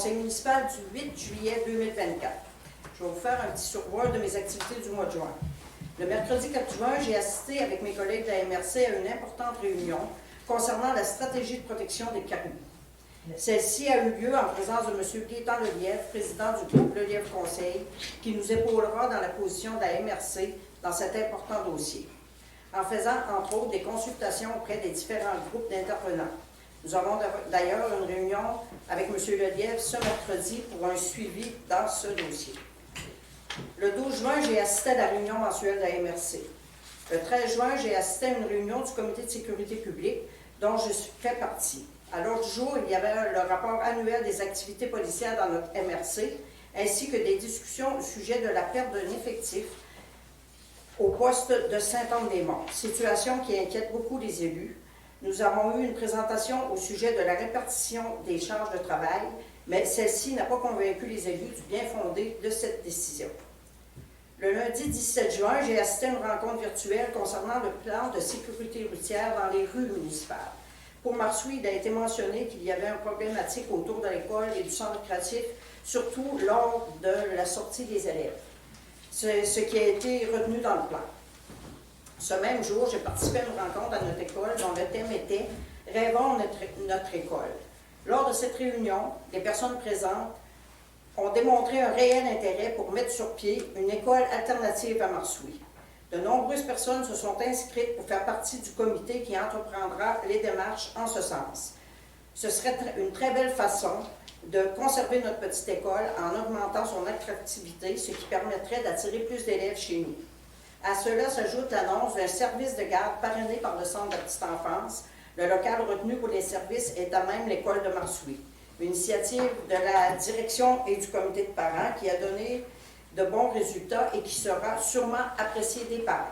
conseil municipal du 8 juillet 2024. Je vais vous faire un petit survol de mes activités du mois de juin. Le mercredi 4 juin, j'ai assisté avec mes collègues de la MRC à une importante réunion concernant la stratégie de protection des caribous. Celle-ci a eu lieu en présence de M. Gaétan Lelièvre, président du groupe Lelièvre Conseil, qui nous épaulera dans la position de la MRC dans cet important dossier, en faisant entre autres des consultations auprès des différents groupes d'intervenants. Nous avons d'ailleurs une réunion avec M. Lelièvre ce mercredi pour un suivi dans ce dossier. Le 12 juin, j'ai assisté à la réunion mensuelle de la MRC. Le 13 juin, j'ai assisté à une réunion du comité de sécurité publique dont je fais partie. À l'ordre du jour, il y avait le rapport annuel des activités policières dans notre MRC, ainsi que des discussions au sujet de la perte d'un effectif au poste de Saint-Anne-des-Monts, situation qui inquiète beaucoup les élus. Nous avons eu une présentation au sujet de la répartition des charges de travail, mais celle-ci n'a pas convaincu les élus du bien fondé de cette décision. Le lundi 17 juin, j'ai assisté à une rencontre virtuelle concernant le plan de sécurité routière dans les rues municipales. Pour Marsoui, il a été mentionné qu'il y avait une problématique autour de l'école et du centre récréatif, surtout lors de la sortie des élèves. C'est ce qui a été retenu dans le plan. Ce même jour, j'ai participé à une rencontre à notre école dont le thème était « Rêvons notre école ». Lors de cette réunion, les personnes présentes ont démontré un réel intérêt pour mettre sur pied une école alternative à Marsoui. De nombreuses personnes se sont inscrites pour faire partie du comité qui entreprendra les démarches en ce sens. Ce serait une très belle façon de conserver notre petite école en augmentant son attractivité, ce qui permettrait d'attirer plus d'élèves chez nous. À cela s'ajoute l'annonce d'un service de garde parrainé par le Centre de la petite enfance. Le local retenu pour les services est à même l'école de Marsoui. Une initiative de la direction et du comité de parents qui a donné de bons résultats et qui sera sûrement apprécié des parents.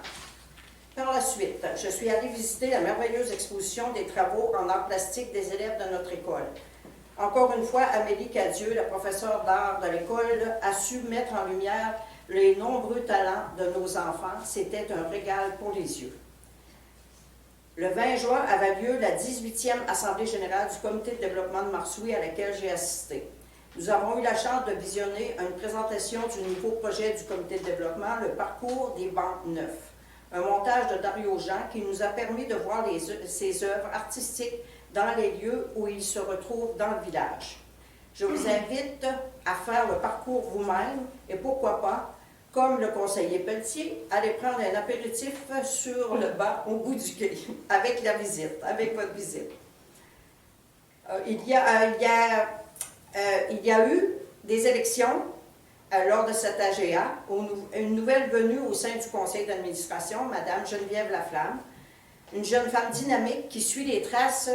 Par la suite, je suis allée visiter la merveilleuse exposition des travaux en art plastique des élèves de notre école. Encore une fois, Amélie Cadieux, la professeure d'art de l'école, a su mettre en lumière les nombreux talents de nos enfants. C'était un régal pour les yeux. Le 20 juin avait lieu la 18e Assemblée générale du comité de développement de Marsoui à laquelle j'ai assisté. Nous avons eu la chance de visionner une présentation du nouveau projet du comité de développement, le parcours des bancs neufs. Un montage de Dario Jean qui nous a permis de voir ses œuvres artistiques dans les lieux où il se retrouve dans le village. Je vous invite à faire le parcours vous-même et pourquoi pas, comme le conseiller Pelletier, aller prendre un apéritif sur le banc au bout du quai avec la visite, avec votre visite. Il y a eu des élections lors de cette AGA, une nouvelle venue au sein du conseil d'administration, Mme Geneviève Laflamme, une jeune femme dynamique qui suit les traces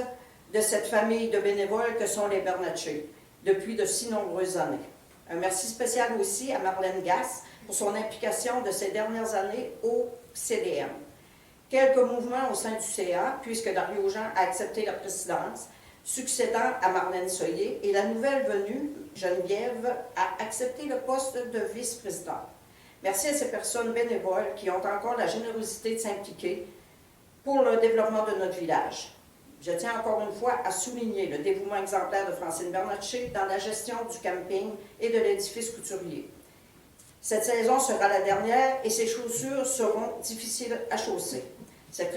de cette famille de bénévoles que sont les Bernatchez depuis de si nombreuses années. Un merci spécial aussi à Marlène Gasse pour son implication de ces dernières années au CDM. Quelques mouvements au sein du CA, puisque Dario Jean a accepté la présidence, succédant à Marlène Soyer, et la nouvelle venue, Geneviève, a accepté le poste de vice-présidente. Merci à ces personnes bénévoles qui ont encore la générosité de s'impliquer pour le développement de notre village. Je tiens encore une fois à souligner le dévouement exemplaire de Francine Bernatchez dans la gestion du camping et de l'édifice couturier. Cette saison sera la dernière et ces chaussures seront difficiles à chausser. Cette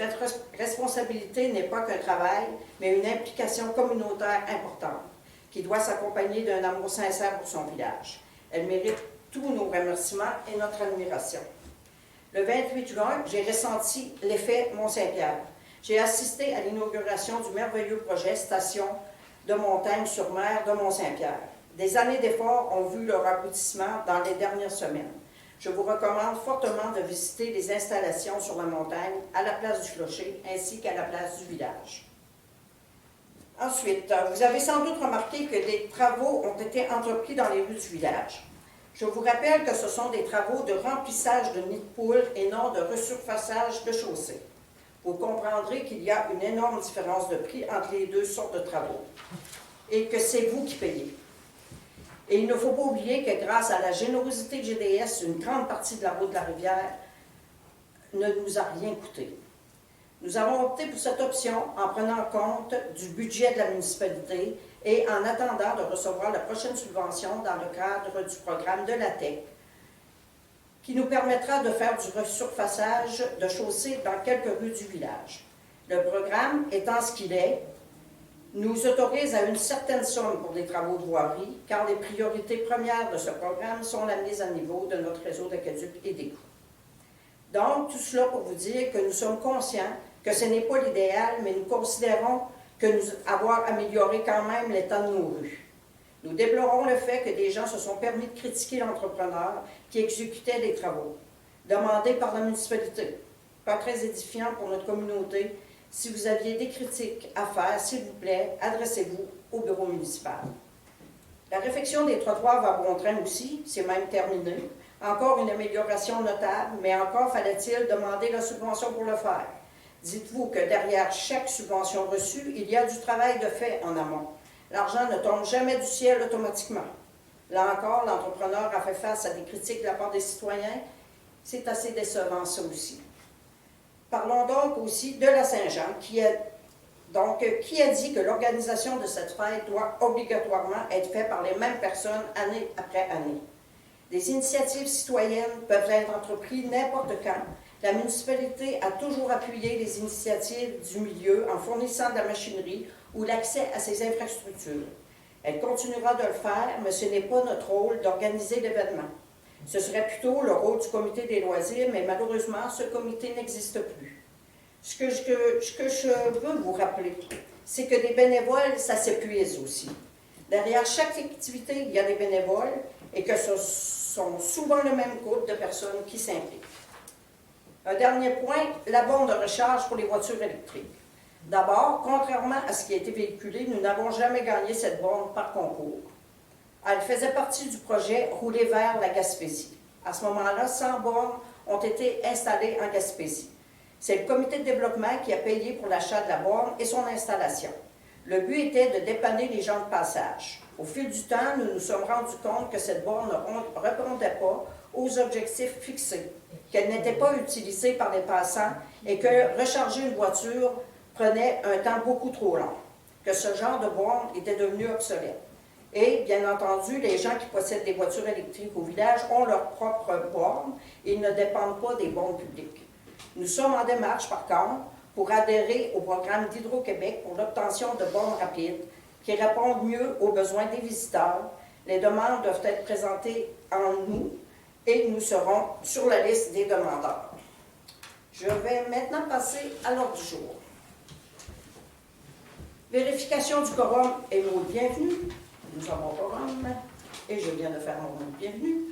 responsabilité n'est pas qu'un travail, mais une implication communautaire importante, qui doit s'accompagner d'un amour sincère pour son village. Elle mérite tous nos remerciements et notre admiration. Le 28 juin, j'ai ressenti l'effet Mont-Saint-Pierre. J'ai assisté à l'inauguration du merveilleux projet Station de montagne sur mer de Mont-Saint-Pierre. Des années d'efforts ont vu leur aboutissement dans les dernières semaines. Je vous recommande fortement de visiter les installations sur la montagne, à la place du clocher, ainsi qu'à la place du village. Ensuite, vous avez sans doute remarqué que des travaux ont été entrepris dans les rues du village. Je vous rappelle que ce sont des travaux de remplissage de nids de poules et non de resurfaçage de chaussées. Vous comprendrez qu'il y a une énorme différence de prix entre les deux sortes de travaux et que c'est vous qui payez. Et il ne faut pas oublier que grâce à la générosité de GDS, une grande partie de la route de la rivière ne nous a rien coûté. Nous avons opté pour cette option en prenant compte du budget de la municipalité et en attendant de recevoir la prochaine subvention dans le cadre du programme de la TEC, qui nous permettra de faire du resurfaçage de chaussées dans quelques rues du village. Le programme, étant ce qu'il est, nous autorise à une certaine somme pour des travaux de voirie, car les priorités premières de ce programme sont la mise à niveau de notre réseau d'aqueducs et d'égouts. Donc, tout cela pour vous dire que nous sommes conscients que ce n'est pas l'idéal, mais nous considérons que nous avons amélioré quand même l'état de nos rues. Nous déplorons le fait que des gens se sont permis de critiquer l'entrepreneur qui exécutait les travaux demandés par la municipalité. Pas très édifiant pour notre communauté. Si vous aviez des critiques à faire, s'il vous plaît, adressez-vous au bureau municipal. La réfection des trottoirs va bon train aussi, c'est même terminé. Encore une amélioration notable, mais encore fallait-il demander la subvention pour le faire. Dites-vous que derrière chaque subvention reçue, il y a du travail de fait en amont. L'argent ne tombe jamais du ciel automatiquement. Là encore, l'entrepreneur a fait face à des critiques de la part des citoyens. C'est assez décevant, ça aussi. Parlons donc aussi de la Saint-Jean, qui a dit que l'organisation de cette fête doit obligatoirement être faite par les mêmes personnes année après année. Des initiatives citoyennes peuvent être entreprises n'importe quand. La municipalité a toujours appuyé les initiatives du milieu en fournissant de la machinerie ou l'accès à ses infrastructures. Elle continuera de le faire, mais ce n'est pas notre rôle d'organiser l'événement. Ce serait plutôt le rôle du comité des loisirs, mais malheureusement, ce comité n'existe plus. Ce que je veux vous rappeler, c'est que des bénévoles, ça s'épuise aussi. Derrière chaque activité, il y a des bénévoles et que ce sont souvent le même groupe de personnes qui s'impliquent. Un dernier point, la borne de recharge pour les voitures électriques. D'abord, contrairement à ce qui a été véhiculé, nous n'avons jamais gagné cette borne par concours. Elle faisait partie du projet Rouler vers la Gaspésie. À ce moment-là, 100 bornes ont été installées en Gaspésie. C'est le comité de développement qui a payé pour l'achat de la borne et son installation. Le but était de dépanner les gens de passage. Au fil du temps, nous nous sommes rendus compte que cette borne ne répondait pas aux objectifs fixés, qu'elle n'était pas utilisée par les passants et que recharger une voiture prenait un temps beaucoup trop long, que ce genre de borne était devenu obsolète. Et, bien entendu, les gens qui possèdent des voitures électriques au village ont leur propre borne et ils ne dépendent pas des bornes publiques. Nous sommes en démarche, par contre, pour adhérer au programme d'Hydro-Québec pour l'obtention de bornes rapides qui répondent mieux aux besoins des visiteurs. Les demandes doivent être présentées en nous et nous serons sur la liste des demandeurs. Je vais maintenant passer à l'ordre du jour. Vérification du quorum et mot de bienvenue. Nous avons quorum et je viens de faire mon mot de bienvenue.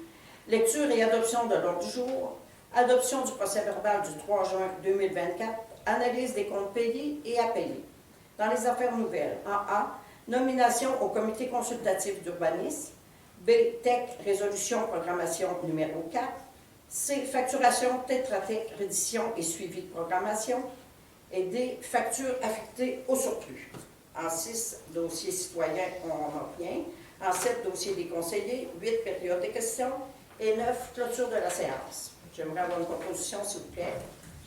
Lecture et adoption de l'ordre du jour. Adoption du procès-verbal du 3 juin 2024. Analyse des comptes payés et à payer. Dans les affaires nouvelles, en A, nomination au comité consultatif d'urbanisme. B, TEC, résolution, programmation numéro 4. C, facturation, Tétratec, reddition et suivi de programmation. Et D, facture affectée au surplus. En 6, dossiers citoyens, on n'en a rien. En 7, dossiers des conseillers. 8, période des questions. Et 9, clôture de la séance. J'aimerais avoir une proposition, s'il vous plaît.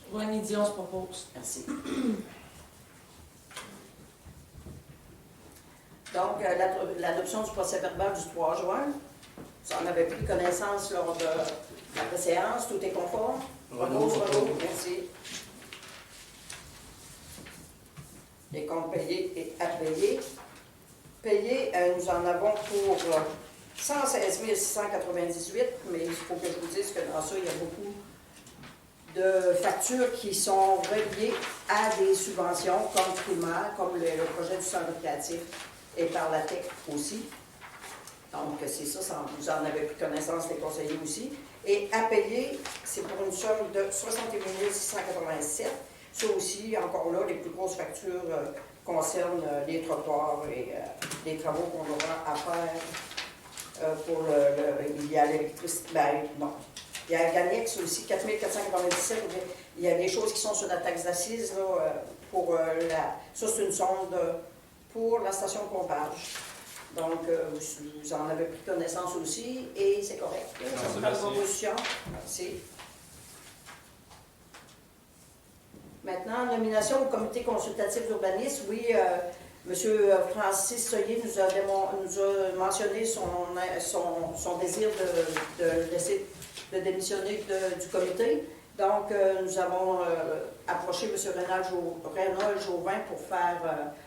Joanie Dion se propose. Merci. Donc, l'adoption du procès-verbal du 3 juin, vous en avez pris connaissance lors de la préséance, tout est conforme? Repose. Merci. Les comptes payés et à payer. Payés, nous en avons pour 116 698, mais il faut que je vous dise que dans ça, il y a beaucoup de factures qui sont reliées à des subventions comme primaire, comme le projet du centre créatif et par la TEC aussi. Donc, c'est ça, vous en avez pris connaissance, les conseillers aussi. Et à payer, c'est pour une somme de 61 687. Ça aussi, encore là, les plus grosses factures concernent les trottoirs et les travaux qu'on aura à faire pour il y a l'électricité. Ben, non. Il y a Ganex aussi, 4 497. Il y a des choses qui sont sur la taxe d'assises. Pour ça, c'est une sonde pour la station de pompage. Donc, vous en avez pris connaissance aussi et c'est correct. Ça sera une proposition. Merci. Maintenant, nomination au comité consultatif d'urbanisme, oui, M. Francis Soyer nous a mentionné son désir de démissionner du comité. Donc, nous avons approché M. Reynald Jauvin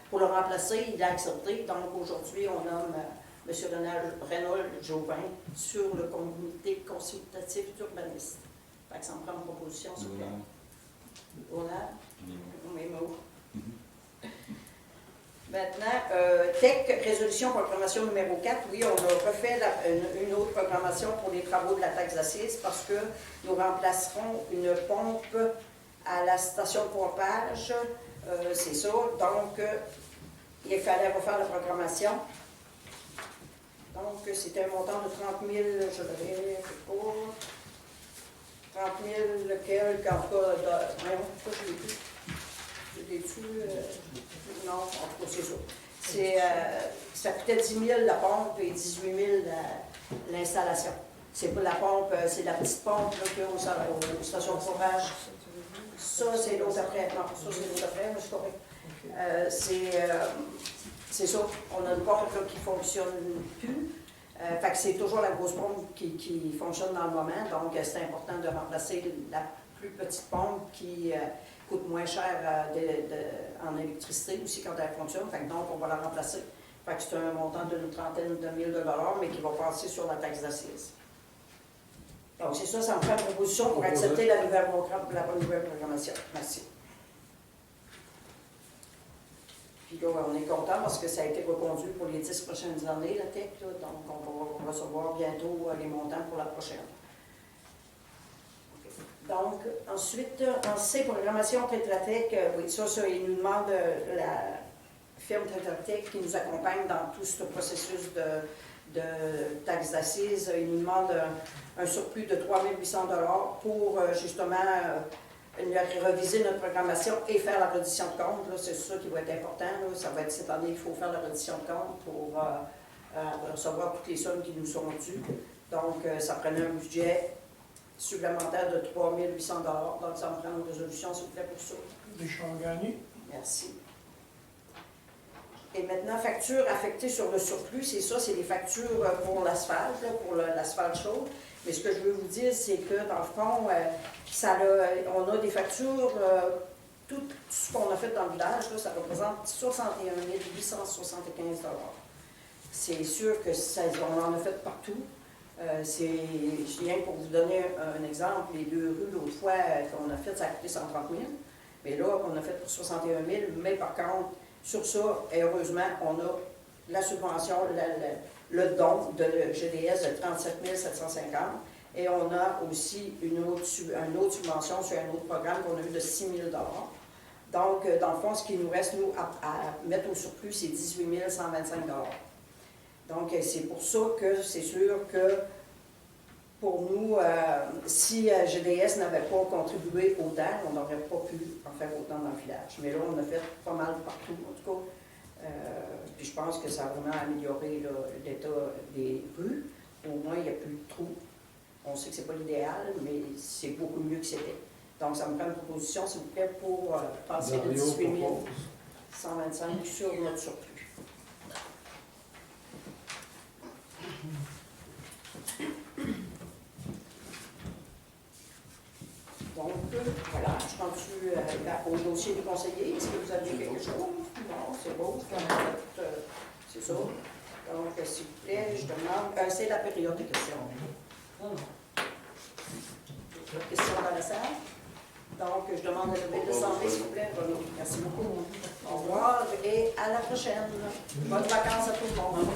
pour le remplacer. Il a accepté. Donc, aujourd'hui, on nomme M. Reynald Jauvin sur le comité consultatif d'urbanisme. Fait que ça me prend une proposition, s'il vous plaît. Honneur. Oui, mots. Maintenant, TEC, résolution proclamation numéro 4. Oui, on a refait une autre proclamation pour les travaux de la taxe d'assises parce que nous remplacerons une pompe à la station de pompage. C'est ça. Donc, il fallait refaire la proclamation. Donc, c'était un montant de 30 000, je l'avais fait pour 30 000, lequel, quand pourquoi je l'ai vu? Je l'ai vu, non, en tout cas, c'est ça. Ça coûtait 10 000 la pompe et 18 000 l'installation. C'est pas la pompe, c'est la petite pompe qu'il y a aux stations de pompage. Ça, c'est l'autre après. Non, ça, c'est l'autre après, mais c'est correct. C'est ça. On a une pompe là, qui ne fonctionne plus. Fait que c'est toujours la grosse pompe qui fonctionne dans le moment. Donc, c'est important de remplacer la plus petite pompe qui coûte moins cher en électricité aussi quand elle fonctionne. Fait que donc, on va la remplacer. Fait que c'est un montant d'une trentaine de mille $, mais qui va passer sur la taxe d'assises. Donc, c'est ça, ça me fait une proposition pour accepter la nouvelle programmation. Merci. Puis là, on est content parce que ça a été reconduit pour les 10 prochaines années, la TEC. Là, donc, on va recevoir bientôt les montants pour la prochaine. Donc, ensuite, en C, programmation Tétratec, oui, ça, il nous demande la firme Tétratec qui nous accompagne dans tout ce processus de taxe d'assises. Il nous demande un surplus de 3 800 $ pour, justement, reviser notre programmation et faire la reddition de compte. C'est ça qui va être important. Là. Ça va être cette année qu'il faut faire la reddition de compte pour recevoir toutes les sommes qui nous sont dues. Donc, ça prenait un budget supplémentaire de 3 800 $. Donc, ça me prend une résolution, s'il vous plaît, pour ça. Richard Gagné. Merci. Et maintenant, factures affectées sur le surplus, c'est ça, c'est les factures pour l'asphalte, pour l'asphalte chaude. Mais ce que je veux vous dire, c'est que, dans le fond, on a des factures, tout ce qu'on a fait dans le village, là, ça représente 61 875 $. C'est sûr que on en a fait partout. Je viens pour vous donner un exemple. Les 2 rues, l'autre fois qu'on a fait, ça a coûté 130 000. Mais là, on a fait pour 61 000. Mais par contre, sur ça, heureusement, on a la subvention, le don de GDS de 37 750. Et on a aussi une autre subvention sur un autre programme qu'on a eu de 6 000 $. Donc, dans le fond, ce qui nous reste, nous, à mettre au surplus, c'est 18 125 $. Donc, c'est pour ça que c'est sûr que pour nous, si GDS n'avait pas contribué autant, on n'aurait pas pu en faire autant dans le village. Mais là, on a fait pas mal partout, en tout cas. Puis je pense que ça a vraiment amélioré l'état des rues. Au moins, il n'y a plus de trous. On sait que ce n'est pas l'idéal, mais c'est beaucoup mieux que c'était. Donc, ça me prend une proposition, s'il vous plaît, pour passer de 18 125 sur notre surplus. Donc, voilà, je continue au dossier du conseiller. Est-ce que vous avez quelque chose? Non, c'est beau. C'est ça. Donc, s'il vous plaît, je demande... c'est la période de questions. Questions dans la salle? Donc, je demande de lever l'Assemblée, s'il vous plaît. Merci beaucoup. Au revoir et à la prochaine. Bonnes vacances à tout le monde.